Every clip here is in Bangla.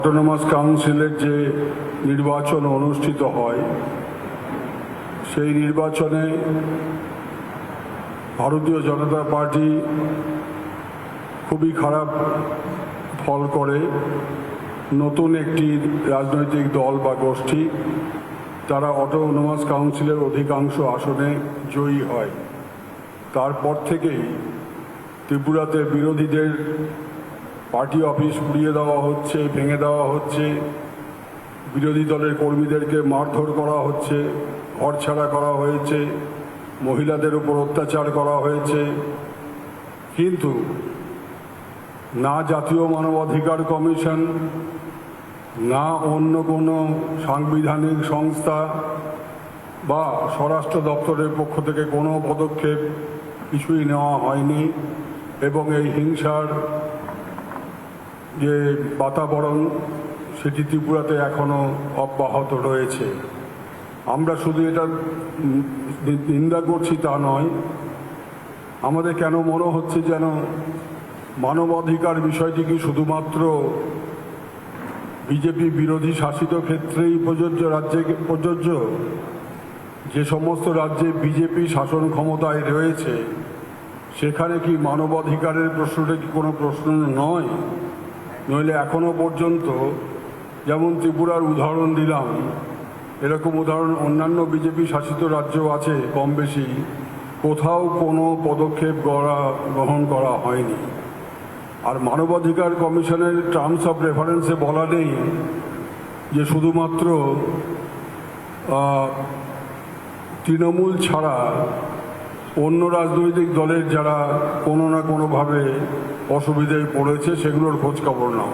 অটোনমাস কাউন্সিলের যে নির্বাচন অনুষ্ঠিত হয় সেই নির্বাচনে ভারতীয় জনতা পার্টি খুবই খারাপ ফল করে। নতুন একটি রাজনৈতিক দল বা গোষ্ঠী তারা অটোনমাস কাউন্সিলের অধিকাংশ আসনে জয়ী হয়। তারপর থেকেই ত্রিপুরাতে বিরোধীদের পার্টি অফিস পুড়িয়ে দেওয়া হচ্ছে, ভেঙে দেওয়া হচ্ছে, বিরোধী দলের কর্মীদেরকে মারধর করা হচ্ছে, ঘরছাড়া করা হয়েছে, মহিলাদের উপর অত্যাচার করা হয়েছে। কিন্তু না জাতীয় মানবাধিকার কমিশন, না অন্য কোনো সাংবিধানিক সংস্থা বা স্বরাষ্ট্র দপ্তরের পক্ষ থেকে কোনো পদক্ষেপ কিছুই নেওয়া হয়নি এবং এই হিংসার যে বাতাবরণ সেটি ত্রিপুরাতে এখনও অব্যাহত রয়েছে। আমরা শুধু এটা নিন্দা করছি তা নয়, আমাদের কেন মনে হচ্ছে যেন মানবাধিকার বিষয়টি কি শুধুমাত্র বিজেপি বিরোধী শাসিত ক্ষেত্রেই প্রযোজ্য, রাজ্যে প্রযোজ্য? যে সমস্ত রাজ্যে বিজেপি শাসন ক্ষমতায় রয়েছে সেখানে কি মানবাধিকারের প্রশ্নটা কি কোনো প্রশ্ন নয়? নইলে এখনো পর্যন্ত, যেমন ত্রিপুরার উদাহরণ দিলাম, এরকম উদাহরণ অন্যান্য বিজেপি শাসিত রাজ্য আছে কম বেশি, কোথাও কোনো পদক্ষেপ গ্রহণ করা হয়নি। আর মানবাধিকার কমিশনের টার্মস অফ রেফারেন্সে বলা নেই যে শুধুমাত্র তৃণমূল ছাড়া অন্য রাজনৈতিক দলের যারা কোনো না কোনোভাবে অসুবিধায় পড়েছে সেগুলোর খোঁজখবর নাও।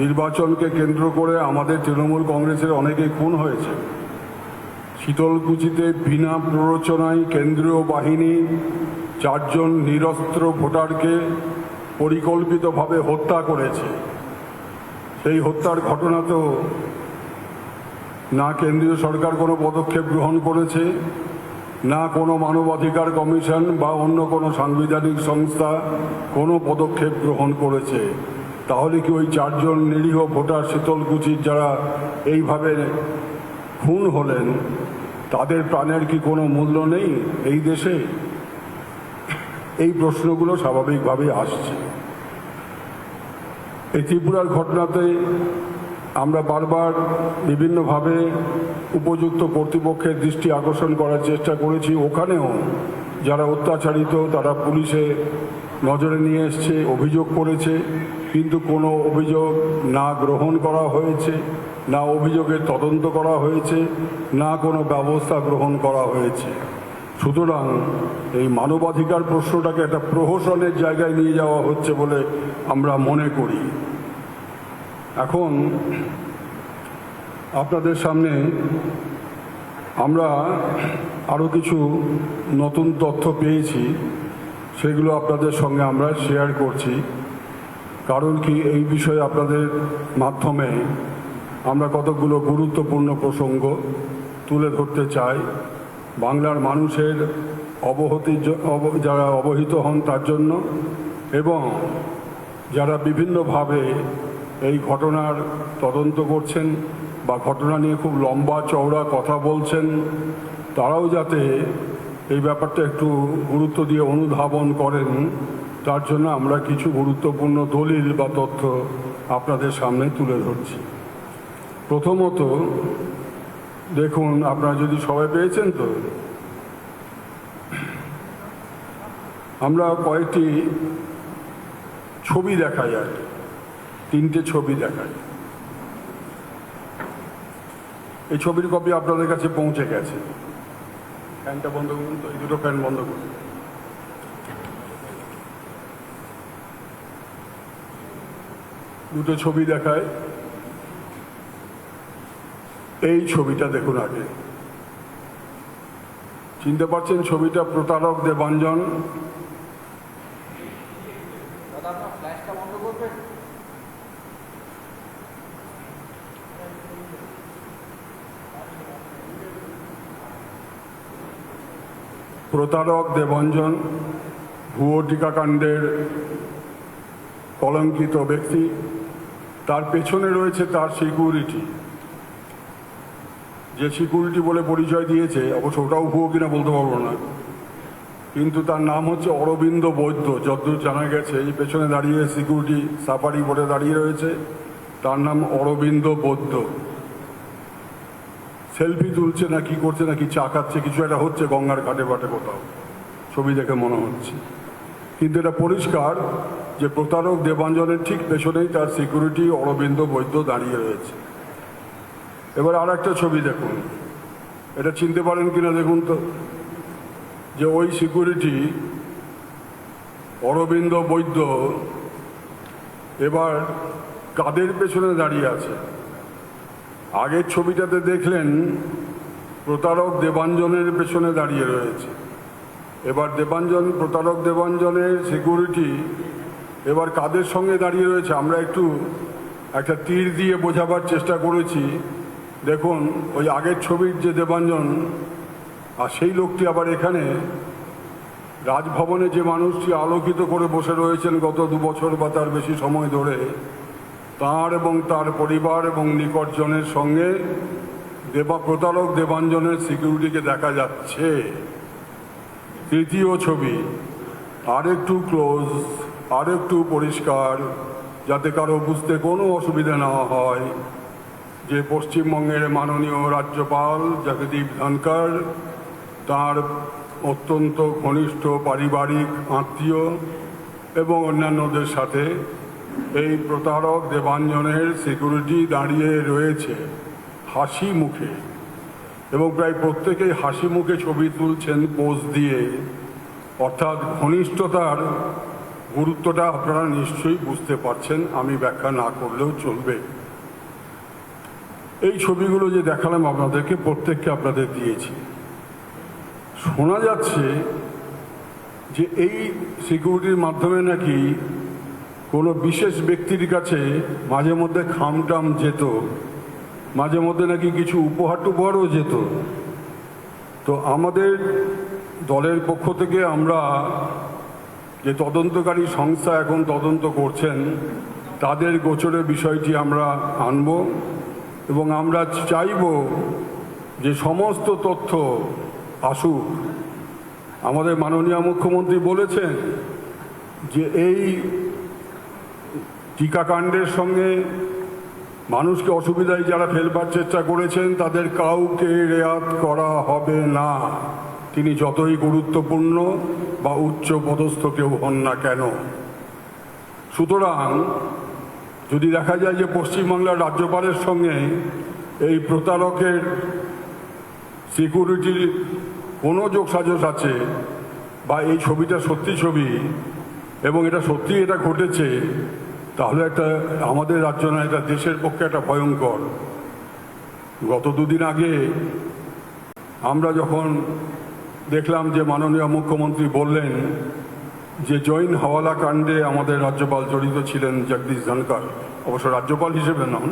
নির্বাচনকে কেন্দ্র করে আমাদের তৃণমূল কংগ্রেসের অনেকেই খুন হয়েছে। শীতলকুচিতে বিনা প্ররোচনায় কেন্দ্রীয় বাহিনী 4 জন নিরস্ত্র ভোটারকে পরিকল্পিতভাবে হত্যা করেছে। সেই হত্যার ঘটনাতেও না কেন্দ্রীয় সরকার কোনো পদক্ষেপ গ্রহণ করেছে, না কোনো মানবাধিকার কমিশন বা অন্য কোনো সাংবিধানিক সংস্থা কোনো পদক্ষেপ গ্রহণ করেছে। তাহলে কি ওই 4 জন নিরীহ ভোটার শীতলকুচির যারা এইভাবে খুন হলেন তাদের প্রাণের কি কোনো মূল্য নেই এই দেশে? এই প্রশ্নগুলো স্বাভাবিকভাবেই আসছে। এই ত্রিপুরার ঘটনাতে আমরা বারবার বিভিন্নভাবে উপযুক্ত কর্তৃপক্ষের দৃষ্টি আকর্ষণ করার চেষ্টা করেছি। ওখানেও যারা অত্যাচারিত তারা পুলিশে নজরে নিয়ে এসছে, অভিযোগ করেছে, কিন্তু কোনো অভিযোগ না গ্রহণ করা হয়েছে, না অভিযোগের তদন্ত করা হয়েছে, না কোনো ব্যবস্থা গ্রহণ করা হয়েছে। সুতরাং এই মানবাধিকার প্রশ্নটাকে একটা প্রহসনের জায়গায় নিয়ে যাওয়া হচ্ছে বলে আমরা মনে করি। এখন আপনাদের সামনে আমরা আরও কিছু নতুন তথ্য পেয়েছি, সেগুলো আপনাদের সঙ্গে আমরা শেয়ার করছি। কারণ কি, এই বিষয়ে আপনাদের মাধ্যমে আমরা কতগুলো গুরুত্বপূর্ণ প্রসঙ্গ তুলে ধরতে চাই। বাংলার মানুষের যারা অবহিত হন তার জন্য, এবং যারা বিভিন্নভাবে এই ঘটনার তদন্ত করছেন বা ঘটনা নিয়ে খুব লম্বা চওড়া কথা বলছেন, তারাও যাতে এই ব্যাপারটা একটু গুরুত্ব দিয়ে অনুধাবন করেন, তার জন্য আমরা কিছু গুরুত্বপূর্ণ দলিল বা তথ্য আপনাদের সামনে তুলে ধরছি। প্রথমত দেখুন, আপনারা যদি সবাই পেয়েছেন তো, আমরা কয়েকটি ছবি দেখাই, আর 3টে ছবি দেখাই। এই ছবির কপি আপনাদের কাছে পৌঁছে গেছে। ফ্যানটা বন্ধ করুন তো, এই দুটো ফ্যান বন্ধ করুন। দুটো ছবি দেখায়। এই ছবিটা দেখুন আগে। চিনতে পারছেন ছবিটা? প্রতারক দেবাঞ্জন। প্রতারক দেবাঞ্জন ভুয়ো টিকাকাণ্ডের কলঙ্কিত ব্যক্তি। তার পেছনে রয়েছে তার সিকিউরিটি, যে সিকিউরিটি বলে পরিচয় দিয়েছে, অবশ্য ওটাও ভুয়ো কিনা বলতে পারবো না, কিন্তু তার নাম হচ্ছে অরবিন্দ বৈদ্য। যতদূর জানা গেছে এই পেছনে দাঁড়িয়ে সিকিউরিটি সাফারি পরে দাঁড়িয়ে রয়েছে, তার নাম অরবিন্দ বৈদ্য। সেলফি তুলছে না কি করছে না কি চা খাচ্ছে, কিছু একটা হচ্ছে গঙ্গার ঘাটে বাটে কোথাও, ছবি দেখে মনে হচ্ছে। কিন্তু এটা পরিষ্কার যে প্রতারক দেবাঞ্জনের ঠিক পেছনেই তার সিকিউরিটি অরবিন্দ বৈদ্য দাঁড়িয়ে রয়েছে। এবার আর একটা ছবি দেখুন, এটা চিনতে পারেন কিনা দেখুন তো, যে ওই সিকিউরিটি অরবিন্দ বৈদ্য এবার কাদের পেছনে দাঁড়িয়ে আছে। আগের ছবিটাতে দেখলেন প্রতারক দেবাঞ্জনের পেছনে দাঁড়িয়ে রয়েছে, এবার প্রতারক দেবাঞ্জনের সিকিউরিটি এবার কাদের সঙ্গে দাঁড়িয়ে রয়েছে আমরা একটু একটা তীর দিয়ে বোঝাবার চেষ্টা করেছি। দেখুন ওই আগের ছবির যে দেবাঞ্জন, আর সেই লোকটি আবার এখানে রাজভবনে যে মানুষটি আলোকিত করে বসে রয়েছেন গত 2 বছর বা তার বেশি সময় ধরে, তাঁর এবং তার পরিবার এবং নিকটজনের সঙ্গে প্রতারক দেবাঞ্জনের সিকিউরিটিকে দেখা যাচ্ছে। তৃতীয় ছবি আরেকটু ক্লোজ, আরেকটু পরিষ্কার, যাতে কারো বুঝতে কোনো অসুবিধা না হয়, যে পশ্চিমবঙ্গের মাননীয় রাজ্যপাল জগদীপ ধনখড় তার অত্যন্ত ঘনিষ্ঠ পারিবারিক আত্মীয় এবং অন্যান্যদের সাথে এই প্রতারক দেবাঞ্জনের সিকিউরিটি দাঁড়িয়ে রয়েছে হাসি মুখে, এবং প্রায় প্রত্যেকেই হাসি মুখে ছবি তুলছেন পোজ দিয়ে। অর্থাৎ ঘনিষ্ঠতার গুরুত্বটা আপনারা নিশ্চয়ই বুঝতে পারছেন, আমি ব্যাখ্যা না করলেও চলবে। এই ছবিগুলো যে দেখালাম আপনাদেরকে, প্রত্যেককে আপনাদের দিয়েছি। শোনা যাচ্ছে যে এই সিকিউরিটির মাধ্যমে নাকি কোনো বিশেষ ব্যক্তির কাছে মাঝে মধ্যে খামটাম যেত, মাঝে মধ্যে নাকি কিছু উপহার টুপহারও যেত। তো আমাদের দলের পক্ষ থেকে আমরা যে তদন্তকারী সংস্থা এখন তদন্ত করছেন তাদের গোচরে বিষয়টি আমরা আনব, এবং আমরা চাইব যে সমস্ত তথ্য আসুক। আমাদের মাননীয় মুখ্যমন্ত্রী বলেছেন যে এই টিকাকাণ্ডের সঙ্গে মানুষকে অসুবিধায় যারা ফেলবার চেষ্টা করেছেন তাদের কাউকে রেয়াত করা হবে না, তিনি যতই গুরুত্বপূর্ণ বা উচ্চ পদস্থ কেউ হন না কেন। সুতরাং যদি দেখা যায় যে পশ্চিমবাংলার রাজ্যপালের সঙ্গে এই প্রতারকের সিকিউরিটির কোনো যোগসাজশ আছে, বা এই ছবিটা সত্যি ছবি এবং এটা সত্যি এটা ঘটেছে, তাহলে একটা আমাদের রাজ্য না, এটা দেশের পক্ষে একটা ভয়ঙ্কর। গত 2 দিন আগে আমরা যখন দেখলাম যে মাননীয় মুখ্যমন্ত্রী বললেন যে জৈন হাওয়ালা কাণ্ডে আমাদের রাজ্যপাল জড়িত ছিলেন জগদীশ ধনখড়, অবশ্য রাজ্যপাল হিসেবে নন,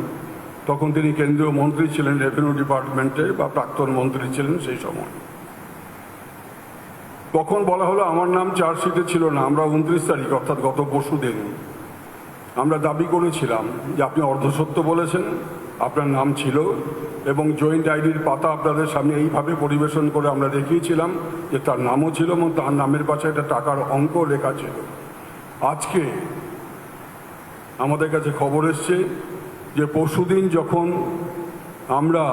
তখন তিনি কেন্দ্রীয় মন্ত্রী ছিলেন রেভিনিউ ডিপার্টমেন্টে, বা প্রাক্তন মন্ত্রী ছিলেন সেই সময়। তখন বলা হলো আমার নাম চার্জশিটে ছিল না। আমরা 29 তারিখ অর্থাৎ গত পরশু দিন আমরা দাবি করেছিলাম যে আপনি অর্ধসত্য বলেছেন, আপনার নাম ছিল, এবং জয়েন্ট আইডির পাতা আপনাদের সামনে এইভাবে পরিবেশন করে আমরা দেখিয়েছিলাম যে তার নামও ছিল এবং তার নামের পাশে একটা টাকার অঙ্ক লেখা ছিল। আজকে আমাদের কাছে খবর এসছে যে পরশুদিন যখন আমরা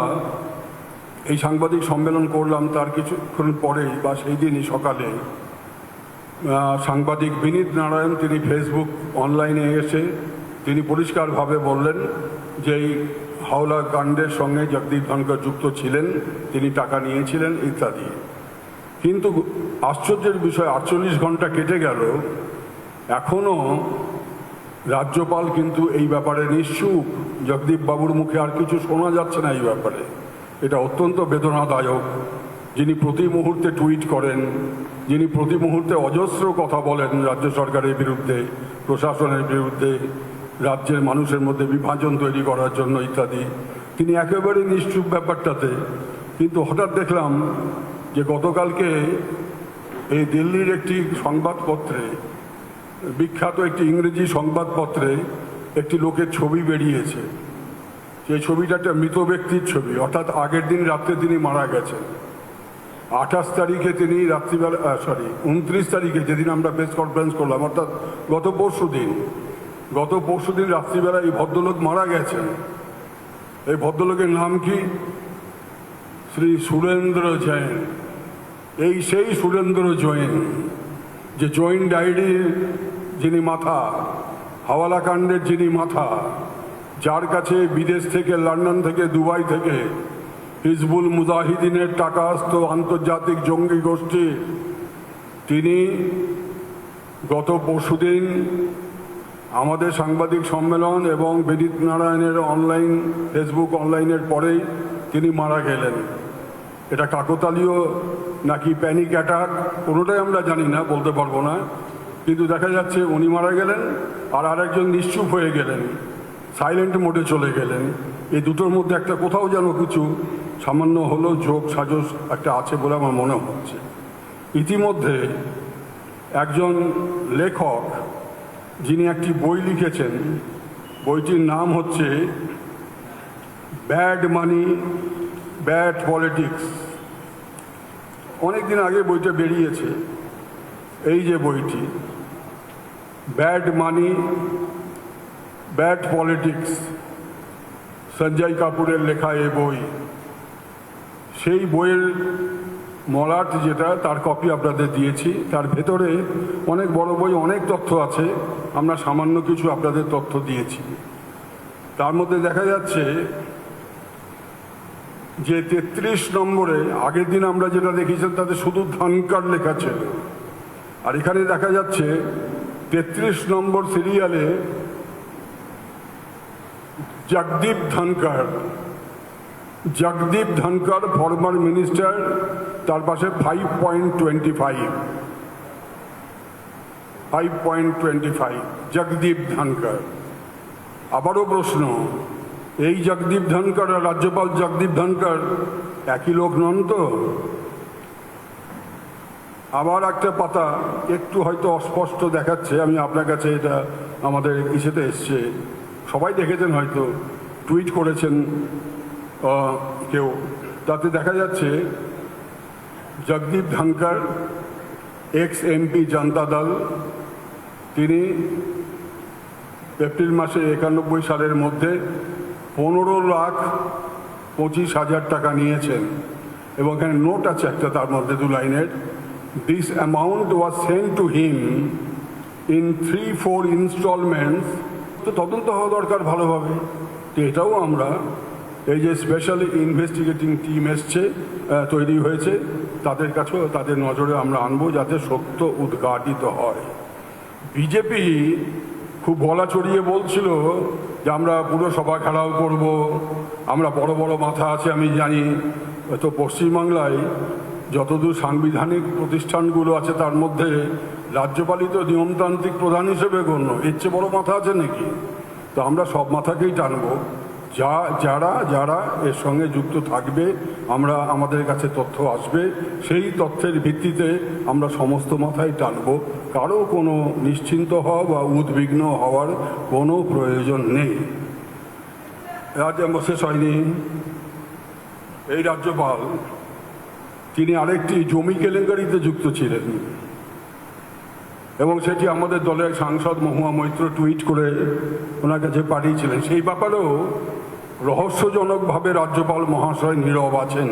এই সাংবাদিক সম্মেলন করলাম তার কিছুক্ষণ পরেই বা সেই দিনই সকালে সাংবাদিক বিনীত নারায়ণ তিনি ফেসবুক অনলাইনে এসে তিনি পরিষ্কারভাবে বললেন যে এই হাওলা কাণ্ডের সঙ্গে জগদীপ ধনখড় যুক্ত ছিলেন, তিনি টাকা নিয়েছিলেন ইত্যাদি। কিন্তু আশ্চর্যের বিষয় 48 ঘন্টা কেটে গেল, এখনও রাজ্যপাল কিন্তু এই ব্যাপারে নিশ্চুপ। জগদীপ বাবুর মুখে আর কিছু শোনা যাচ্ছে না এই ব্যাপারে। এটা অত্যন্ত বেদনাদায়ক। যিনি প্রতি মুহূর্তে টুইট করেন, যিনি প্রতি মুহূর্তে অজস্র কথা বলেন রাজ্য সরকারের বিরুদ্ধে, প্রশাসনের বিরুদ্ধে, রাজ্যের মানুষের মধ্যে বিভাজন তৈরি করার জন্য ইত্যাদি, তিনি একেবারে নিশ্চুপ ব্যাপারটাতে। কিন্তু হঠাৎ দেখলাম যে গতকালকে এই দিল্লির একটি সংবাদপত্রে, বিখ্যাত একটি ইংরেজি সংবাদপত্রে একটি লোকের ছবি বেরিয়েছে। সেই ছবিটা একটা মৃত ব্যক্তির ছবি, অর্থাৎ আগের দিন রাত্রে তিনি মারা গেছেন। 28 তারিখে তিনি রাত্রিবেলা 29 তারিখে যেদিন আমরা প্রেস কনফারেন্স করলাম, অর্থাৎ গত পরশু দিন রাত্রিবেলা এই ভদ্রলোক মারা গেছেন। এই ভদ্রলোকের নাম কি? শ্রী সুরেন্দ্র জৈন। এই সেই সুরেন্দ্র জৈন যে জৈন ডায়েরির যিনি মাথা, হাওয়ালা কাণ্ডের যিনি মাথা, যার কাছে বিদেশ থেকে, লন্ডন থেকে, দুবাই থেকে হিজবুল মুজাহিদিনের টাকা আসতো, আন্তর্জাতিক জঙ্গি গোষ্ঠী। তিনি গত পরশুদিন আমাদের সাংবাদিক সম্মেলন এবং বিদিত নারায়ণের ফেসবুক অনলাইনের পরেই তিনি মারা গেলেন। এটা কাকতালীয় নাকি প্যানিক অ্যাটাক, কোনোটাই আমরা জানি না, বলতে পারবো না। কিন্তু দেখা যাচ্ছে উনি মারা গেলেন, আর আরেকজন নিশ্চুপ হয়ে গেলেন, সাইলেন্ট মোডে চলে গেলেন। এই দুটোর মধ্যে একটা কোথাও যেন কিছু সামান্য হলেও যোগ সাজস একটা আছে বলে আমার মনে হচ্ছে। ইতিমধ্যে একজন লেখক যিনি একটি বই লিখেছেন, বইটির নাম হচ্ছে ব্যাড মানি ব্যাড পলিটিক্স। অনেকদিন আগে বইটা বেরিয়েছে। এই যে বইটি, ব্যাড মানি ব্যাড পলিটিক্স, সঞ্জয় কাপুরের লেখা এই বই। সেই বইয়ের মলাট যেটা, তার কপি আপনাদের দিয়েছি। তার ভেতরে অনেক বড় বই, অনেক তথ্য আছে, আমরা সামান্য কিছু আপনাদের তথ্য দিয়েছি। তার মধ্যে দেখা যাচ্ছে যে 33 নম্বরে, আগের দিন আমরা যেটা দেখেছিলাম তাতে শুধু ধানকার লেখা ছিল, আর এখানে দেখা যাচ্ছে 33 নম্বর সিরিয়ালে জগদীপ ধনকর ফরমার মিনিস্টার, তার পাশে 5.25 জগদীপ ধনকর। আবারও প্রশ্ন, এই জগদীপ ধনকর আর রাজ্যপাল জগদীপ ধনকর একই লোক নন তো? আবার একটা পাতা একটু হয়তো অস্পষ্ট দেখাচ্ছে, আমি আপনার কাছে এটা আমাদের ইসেতে এসছে, সবাই দেখেছেন হয়তো, টুইট করেছেন কেউ। তাতে দেখা যাচ্ছে জগদীপ ধনকর এক্স এমপি জনতা দল, তিনি এপ্রিল মাসে 91 সালের মধ্যে 15,25,000 টাকা নিয়েছেন, এবং এখানে নোট আছে একটা, তার মধ্যে 2 লাইনের, this amount was sent to him in 3-4 instalments. তো তদন্ত হওয়া দরকার ভালোভাবে। তো এটাও আমরা, এই যে স্পেশাল ইনভেস্টিগেটিং টিম এসছে, তৈরি হয়েছে, তাদের কাছেও, তাদের নজরে আমরা আনবো যাতে সত্য উদ্ঘাটিত হয়। বিজেপি খুব গলা চড়িয়ে বলছিল যে আমরা পুরো সভা ঘেরাও করব, আমরা বড় বড় মাথা আছে আমি জানি। তো পশ্চিমবাংলায় যতদূর সাংবিধানিক প্রতিষ্ঠানগুলো আছে তার মধ্যে রাজ্যপালই তো নিয়মতান্ত্রিক প্রধান হিসেবে গণ্য, এর চেয়ে বড় মাথা আছে নাকি? তো আমরা সব মাথাকেই টানবো, যারা এর সঙ্গে যুক্ত থাকবে, আমাদের কাছে তথ্য আসবে, সেই তথ্যের ভিত্তিতে আমরা সমস্ত মাথায় টানবো। কারো কোনো নিশ্চিন্ত হওয়া বা উদ্বিগ্ন হওয়ার কোনো প্রয়োজন নেই। শেষ হয়নি। এই রাজ্যপাল তিনি আরেকটি জমি কেলেঙ্কারিতে যুক্ত ছিলেন, এবং সেটি আমাদের দলের সাংসদ মহুয়া মৈত্র টুইট করে ওনার কাছে পাঠিয়েছিলেন। সেই ব্যাপারেও রহস্যজনকভাবে রাজ্যপাল মহাশয় নীরব আছেন।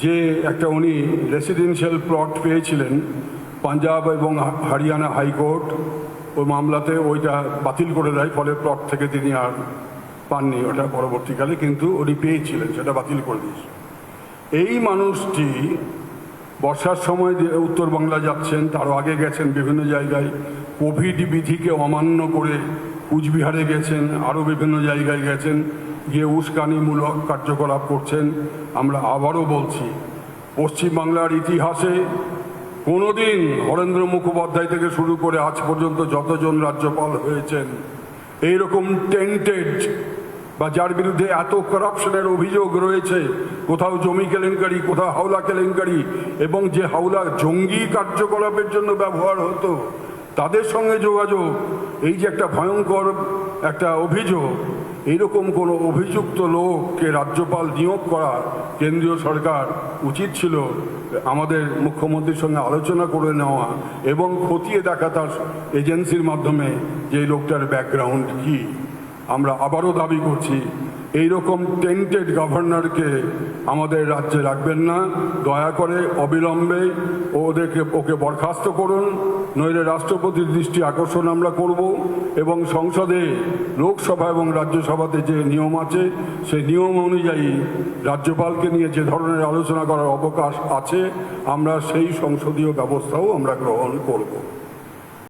যে একটা উনি রেসিডেন্সিয়াল প্লট পেয়েছিলেন পাঞ্জাব এবং হরিয়ানা হাইকোর্ট, ওই মামলাতে ওইটা বাতিল করে দেয়, ফলে প্লট থেকে তিনি আর পাননি ওটা পরবর্তীকালে, কিন্তু উনি পেয়েছিলেন, সেটা বাতিল করে দিয়েছে। এই মানুষটি বর্ষার সময় উত্তরবাংলা যাচ্ছেন, তারও আগে গেছেন বিভিন্ন জায়গায়, কোভিড বিধিকে অমান্য করে কুচবিহারে গেছেন, আরও বিভিন্ন জায়গায় গেছেন, গিয়ে উস্কানিমূলক কার্যকলাপ করছেন। আমরা আবারও বলছি, পশ্চিমবাংলার ইতিহাসে কোনোদিন হরেন্দ্র মুখোপাধ্যায় থেকে শুরু করে আজ পর্যন্ত যতজন রাজ্যপাল হয়েছেন, এইরকম টেন্টেড বা যার বিরুদ্ধে এত করাপশনের অভিযোগ রয়েছে, কোথাও জমি কেলেঙ্কারি, কোথাও হাওলা কেলেঙ্কারি, এবং যে হাওলা জঙ্গি কার্যকলাপের জন্য ব্যবহার হতো, তাদের সঙ্গে যোগাযোগ, এই যে একটা ভয়ঙ্কর একটা অভিযোগ, এইরকম কোনো অভিযুক্ত লোককে রাজ্যপাল নিয়োগ করা কেন্দ্রীয় সরকার উচিত ছিল আমাদের মুখ্যমন্ত্রীর সঙ্গে আলোচনা করে নেওয়া এবং খতিয়ে দেখা তার এজেন্সির মাধ্যমে যে এই লোকটার ব্যাকগ্রাউন্ড কী। আমরা আবারও দাবি করছি, এইরকম টেন্টেড গভর্নরকে আমাদের রাজ্যে রাখবেন না। দয়া করে অবিলম্বে ওকে বরখাস্ত করুন, নইলে রাষ্ট্রপতির দৃষ্টি আকর্ষণ আমরা করব এবং সংসদে, লোকসভা এবং রাজ্যসভাতে যে নিয়ম আছে সেই নিয়ম অনুযায়ী রাজ্যপালকে নিয়ে যে ধরনের আলোচনা করার অবকাশ আছে আমরা সেই সংসদীয় ব্যবস্থাও আমরা গ্রহণ করব।